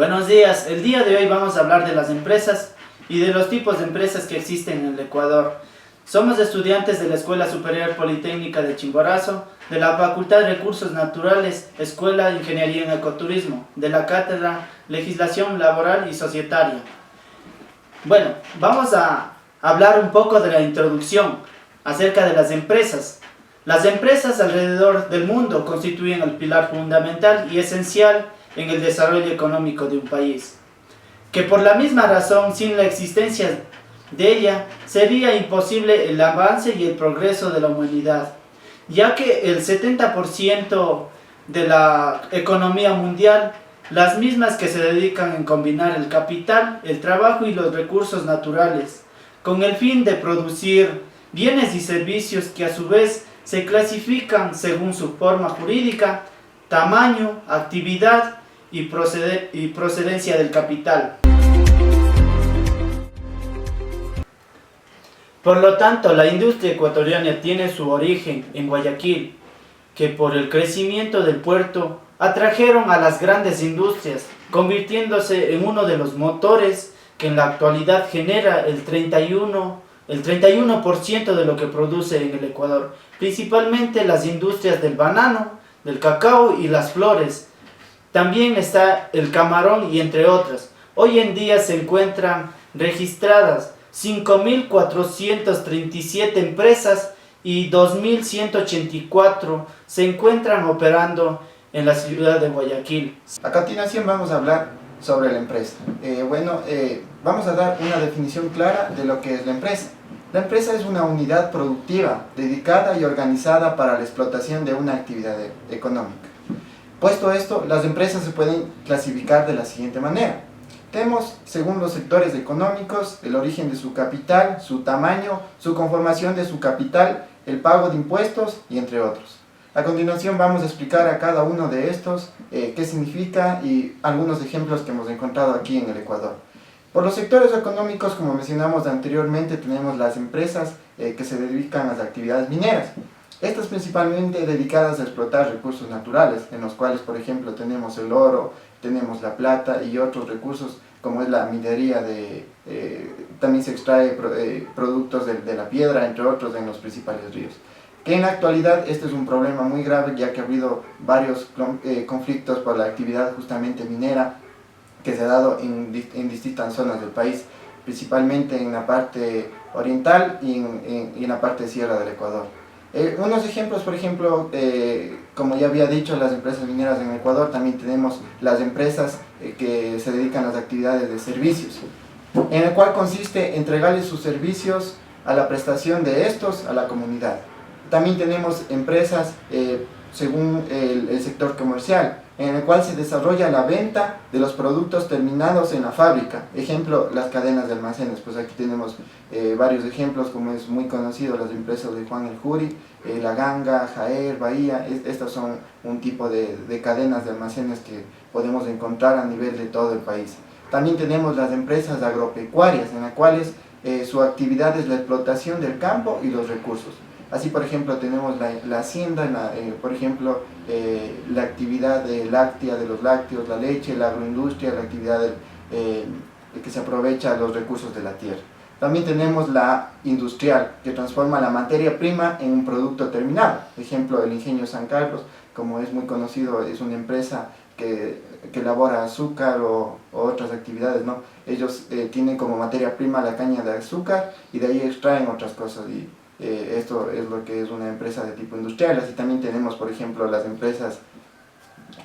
Buenos días, el día de hoy vamos a hablar de las empresas y de los tipos de empresas que existen en el Ecuador. Somos estudiantes de la Escuela Superior Politécnica de Chimborazo, de la Facultad de Recursos Naturales, Escuela de Ingeniería en Ecoturismo, de la Cátedra Legislación Laboral y Societaria. Bueno, vamos a hablar un poco de la introducción acerca de las empresas. Las empresas alrededor del mundo constituyen el pilar fundamental y esencial en el desarrollo económico de un país, que por la misma razón, sin la existencia de ella, sería imposible el avance y el progreso de la humanidad, ya que el 70% de la economía mundial, las mismas que se dedican en combinar el capital, el trabajo y los recursos naturales, con el fin de producir bienes y servicios que a su vez se clasifican según su forma jurídica, tamaño, actividad y procedencia del capital. Por lo tanto, la industria ecuatoriana tiene su origen en Guayaquil, que por el crecimiento del puerto atrajeron a las grandes industrias, convirtiéndose en uno de los motores que en la actualidad genera el 31% de lo que produce en el Ecuador, principalmente las industrias del banano, del cacao y las flores. También está el camarón y entre otras. Hoy en día se encuentran registradas 5.437 empresas y 2.184 se encuentran operando en la ciudad de Guayaquil. A continuación vamos a hablar sobre la empresa. Vamos a dar una definición clara de lo que es la empresa. La empresa es una unidad productiva dedicada y organizada para la explotación de una actividad económica. Puesto esto, las empresas se pueden clasificar de la siguiente manera. Tenemos, según los sectores económicos, el origen de su capital, su tamaño, su conformación de su capital, el pago de impuestos y entre otros. A continuación vamos a explicar a cada uno de estos qué significa y algunos ejemplos que hemos encontrado aquí en el Ecuador. Por los sectores económicos, como mencionamos anteriormente, tenemos las empresas que se dedican a las actividades mineras. Estas principalmente dedicadas a explotar recursos naturales, en los cuales, por ejemplo, tenemos el oro, tenemos la plata y otros recursos como es la minería, también se extrae productos de la piedra, entre otros, en los principales ríos. Que en la actualidad este es un problema muy grave, ya que ha habido varios conflictos por la actividad justamente minera que se ha dado en distintas zonas del país, principalmente en la parte oriental y en la parte de sierra del Ecuador. Unos ejemplos, por ejemplo, como ya había dicho, las empresas mineras en Ecuador, también tenemos las empresas que se dedican a las actividades de servicios, en el cual consiste en entregarles sus servicios a la prestación de estos a la comunidad. También tenemos empresas según el sector comercial, en el cual se desarrolla la venta de los productos terminados en la fábrica. Ejemplo, las cadenas de almacenes. Pues aquí tenemos varios ejemplos, como es muy conocido, las empresas de Juan el Juri, La Ganga, Jaer, Bahía. Estas son un tipo de cadenas de almacenes que podemos encontrar a nivel de todo el país. También tenemos las empresas agropecuarias, en las cuales su actividad es la explotación del campo y los recursos. Así, por ejemplo, tenemos la hacienda, por ejemplo, la actividad láctea, de los lácteos, la leche, la agroindustria, la actividad que se aprovecha los recursos de la tierra. También tenemos la industrial, que transforma la materia prima en un producto terminado. Ejemplo, el Ingenio San Carlos, como es muy conocido, es una empresa que elabora azúcar o otras actividades, ¿no? Ellos tienen como materia prima la caña de azúcar y de ahí extraen otras cosas. Esto es lo que es una empresa de tipo industrial. Así también tenemos, por ejemplo, las empresas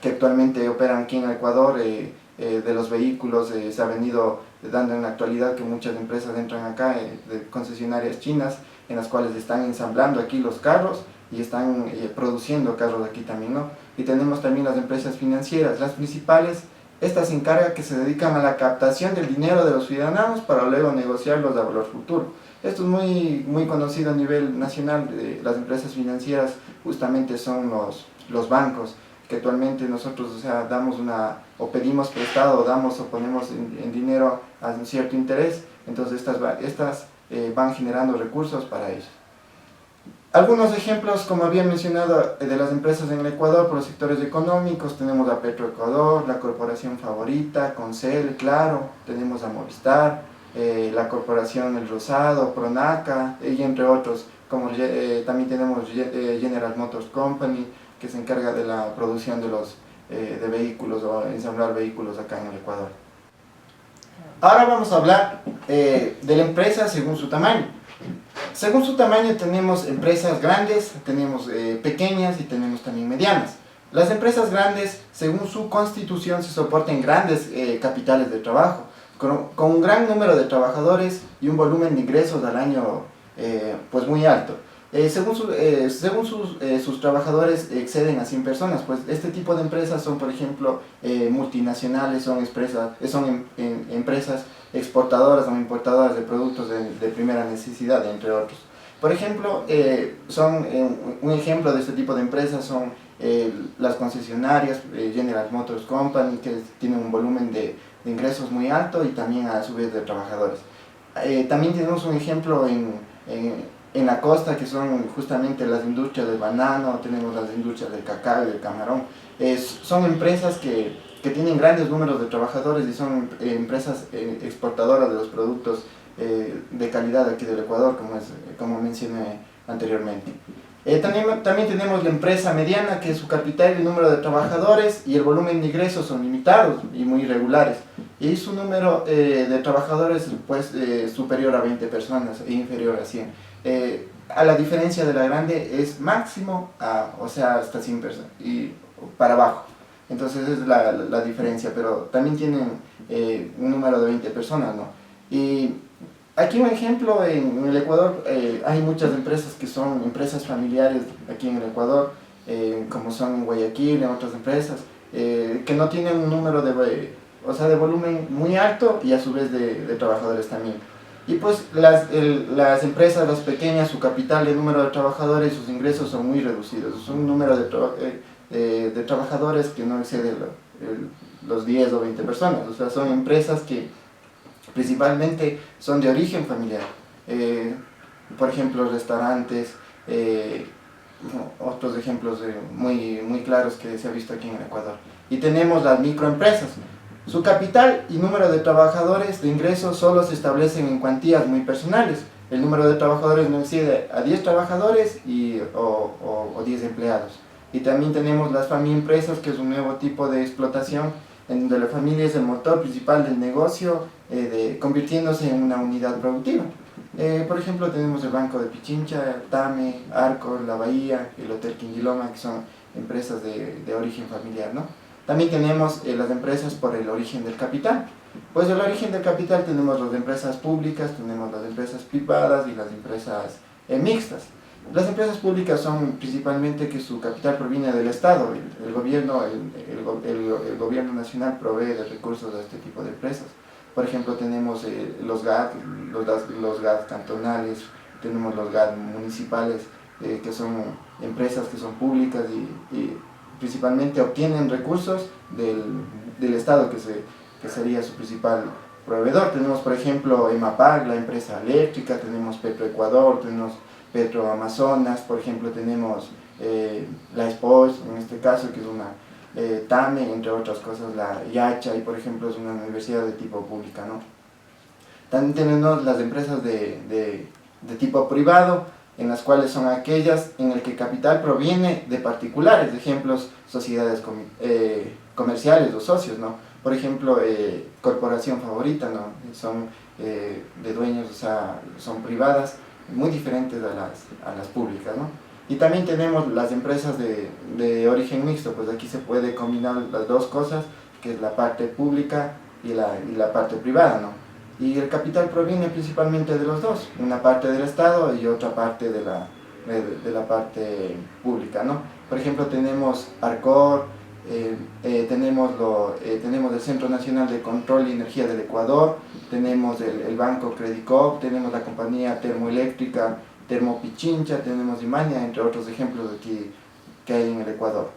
que actualmente operan aquí en el Ecuador, de los vehículos. Se ha venido dando en la actualidad que muchas empresas entran acá, de concesionarias chinas, en las cuales están ensamblando aquí los carros y están produciendo carros aquí también, ¿no? Y tenemos también las empresas financieras, las principales. Estas se encargan, que se dedican a la captación del dinero de los ciudadanos para luego negociarlos a valor futuro. Esto es muy conocido a nivel nacional. Las empresas financieras justamente son los bancos, que actualmente nosotros, o sea, o pedimos prestado, o ponemos en dinero a un cierto interés. Entonces estas van generando recursos para ellos. Algunos ejemplos, como había mencionado, de las empresas en el Ecuador por los sectores económicos, tenemos a Petroecuador, la Corporación Favorita, Concel, Claro, tenemos a Movistar, la Corporación El Rosado, Pronaca, y entre otros, como también tenemos General Motors Company, que se encarga de la producción de vehículos o ensamblar vehículos acá en el Ecuador. Ahora vamos a hablar de la empresa según su tamaño. Según su tamaño tenemos empresas grandes, tenemos pequeñas y tenemos también medianas. Las empresas grandes, según su constitución, se soportan grandes capitales de trabajo, con un gran número de trabajadores y un volumen de ingresos al año pues muy alto. Según sus trabajadores exceden a 100 personas, pues este tipo de empresas son, por ejemplo, multinacionales, son empresas exportadoras o importadoras de productos de primera necesidad, entre otros. Por ejemplo, un ejemplo de este tipo de empresas son las concesionarias, General Motors Company, que tienen un volumen de ingresos muy alto y también a su vez de trabajadores. También tenemos un ejemplo en la costa, que son justamente las industrias del banano, tenemos las industrias del cacao y del camarón. Son empresas que tienen grandes números de trabajadores y son empresas exportadoras de los productos de calidad aquí del Ecuador, como mencioné anteriormente. También tenemos la empresa mediana, que su capital y el número de trabajadores y el volumen de ingresos son limitados y muy irregulares. Y su número de trabajadores pues, superior a 20 personas e inferior a 100. A la diferencia de la grande es máximo, o sea, hasta 100 personas y para abajo. Entonces es la diferencia, pero también tienen un número de 20 personas, ¿no? Y aquí un ejemplo, en el Ecuador hay muchas empresas que son empresas familiares aquí en el Ecuador, como son en Guayaquil, en otras empresas, que no tienen un número de volumen muy alto y a su vez de trabajadores también. Y pues las empresas, las pequeñas, su capital, el número de trabajadores y sus ingresos son muy reducidos. Es un número de trabajadores que no excede los 10 o 20 personas. O sea, son empresas que principalmente son de origen familiar. Por ejemplo, restaurantes, otros ejemplos muy, muy claros que se ha visto aquí en el Ecuador. Y tenemos las microempresas. Su capital y número de trabajadores de ingresos solo se establecen en cuantías muy personales. El número de trabajadores no excede a 10 trabajadores o 10 empleados. Y también tenemos las familiempresas, que es un nuevo tipo de explotación en donde la familia es el motor principal del negocio, convirtiéndose en una unidad productiva. Por ejemplo, tenemos el Banco de Pichincha, Tame, Arcor, La Bahía, el Hotel Quinguiloma, que son empresas de origen familiar, ¿no? También tenemos las empresas por el origen del capital. Pues el origen del capital tenemos las empresas públicas, tenemos las empresas privadas y las empresas mixtas. Las empresas públicas son principalmente que su capital proviene del Estado. El gobierno nacional provee de recursos a este tipo de empresas. Por ejemplo, tenemos los GAD cantonales, tenemos los GAD municipales, que son empresas que son públicas y principalmente obtienen recursos del Estado, que sería su principal proveedor. Tenemos, por ejemplo, EMAPAC, la empresa eléctrica, tenemos Petroecuador, tenemos Petroamazonas, por ejemplo, tenemos la SPOS, en este caso, que es una TAME, entre otras cosas, la IACHA, y por ejemplo es una universidad de tipo pública, ¿no? También tenemos las empresas de tipo privado, en las cuales son aquellas en las que el capital proviene de particulares, ejemplos, sociedades comerciales o socios, ¿no? Por ejemplo, Corporación Favorita, ¿no? Son de dueños, o sea, son privadas, muy diferentes a las públicas, ¿no? Y también tenemos las empresas de origen mixto, pues aquí se puede combinar las dos cosas, que es la parte pública y la parte privada, ¿no? Y el capital proviene principalmente de los dos, una parte del Estado y otra parte de la parte pública, ¿no? Por ejemplo, tenemos Arcor, tenemos el Centro Nacional de Control y Energía del Ecuador, tenemos el Banco Credicop, tenemos la compañía termoeléctrica Termopichincha, tenemos Imaña, entre otros ejemplos aquí que hay en el Ecuador.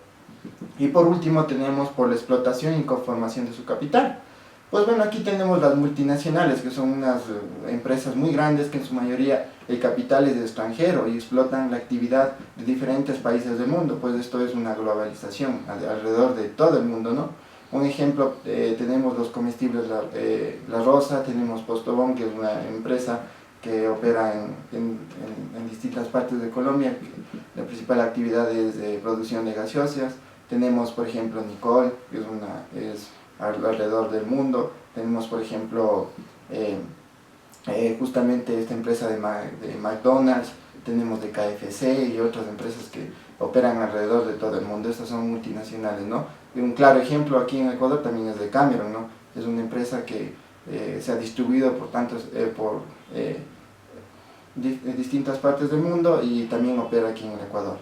Y por último tenemos por la explotación y conformación de su capital. Pues bueno, aquí tenemos las multinacionales, que son unas empresas muy grandes que en su mayoría el capital es de extranjero y explotan la actividad de diferentes países del mundo, pues esto es una globalización alrededor de todo el mundo, ¿no? Un ejemplo, tenemos los comestibles La Rosa, tenemos Postobón, que es una empresa que opera en distintas partes de Colombia. La principal actividad es de producción de gaseosas. Tenemos, por ejemplo, Nicole, que es alrededor del mundo. Tenemos, por ejemplo, justamente esta empresa de McDonald's, tenemos de KFC y otras empresas que operan alrededor de todo el mundo. Estas son multinacionales, ¿no? Y un claro ejemplo aquí en Ecuador también es de Cameron, ¿no? Es una empresa que se ha distribuido por distintas partes del mundo y también opera aquí en el Ecuador.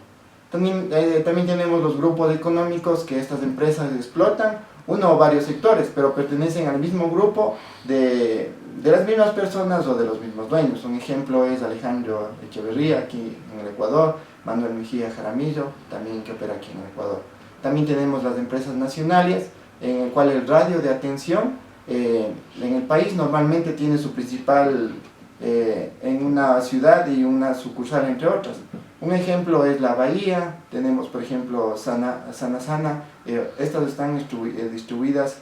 También tenemos los grupos económicos que estas empresas explotan, uno o varios sectores, pero pertenecen al mismo grupo de las mismas personas o de los mismos dueños. Un ejemplo es Alejandro Echeverría, aquí en el Ecuador, Manuel Mejía Jaramillo, también que opera aquí en el Ecuador. También tenemos las empresas nacionales, en el cual el radio de atención en el país normalmente tiene su principal en una ciudad y una sucursal, entre otras. Un ejemplo es La Bahía, tenemos por ejemplo Sana, estas están distribuidas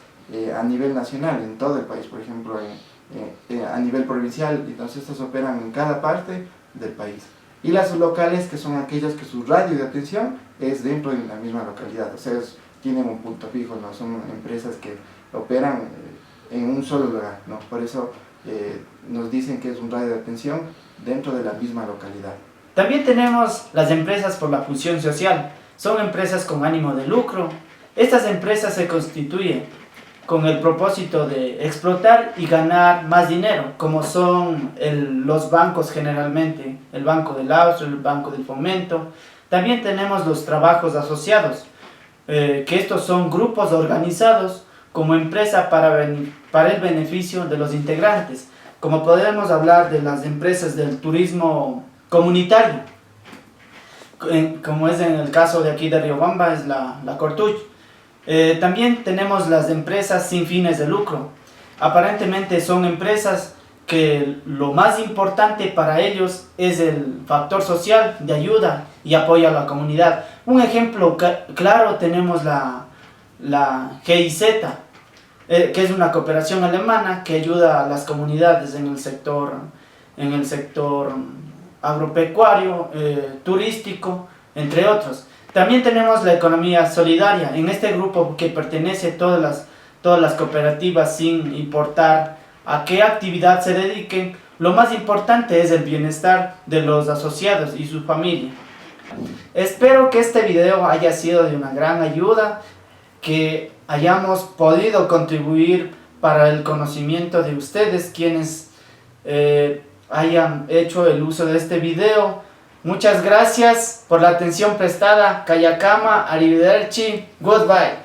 a nivel nacional, en todo el país, por ejemplo a nivel provincial, entonces estas operan en cada parte del país. Y las locales, que son aquellas que su radio de atención es dentro de la misma localidad, o sea, tienen un punto fijo, ¿no? Son empresas que operan en un solo lugar, ¿no? Por eso nos dicen que es un radio de atención dentro de la misma localidad. También tenemos las empresas por la función social. Son empresas con ánimo de lucro. Estas empresas se constituyen con el propósito de explotar y ganar más dinero, como son los bancos generalmente, el Banco del Austro, el Banco del Fomento. También tenemos los trabajos asociados, que estos son grupos organizados como empresa para el beneficio de los integrantes, como podemos hablar de las empresas del turismo comunitario, como es en el caso de aquí de Riobamba, es la Cortuch. También tenemos las empresas sin fines de lucro. Aparentemente son empresas que lo más importante para ellos es el factor social de ayuda y apoyo a la comunidad. Un ejemplo claro tenemos la GIZ, que es una cooperación alemana que ayuda a las comunidades en el sector agropecuario, turístico, entre otros. También tenemos la economía solidaria, en este grupo que pertenece todas las cooperativas sin importar a qué actividad se dediquen. Lo más importante es el bienestar de los asociados y su familia. Espero que este video haya sido de una gran ayuda, que hayamos podido contribuir para el conocimiento de ustedes quienes hayan hecho el uso de este video. Muchas gracias por la atención prestada. Kayakama, arrivederci, goodbye.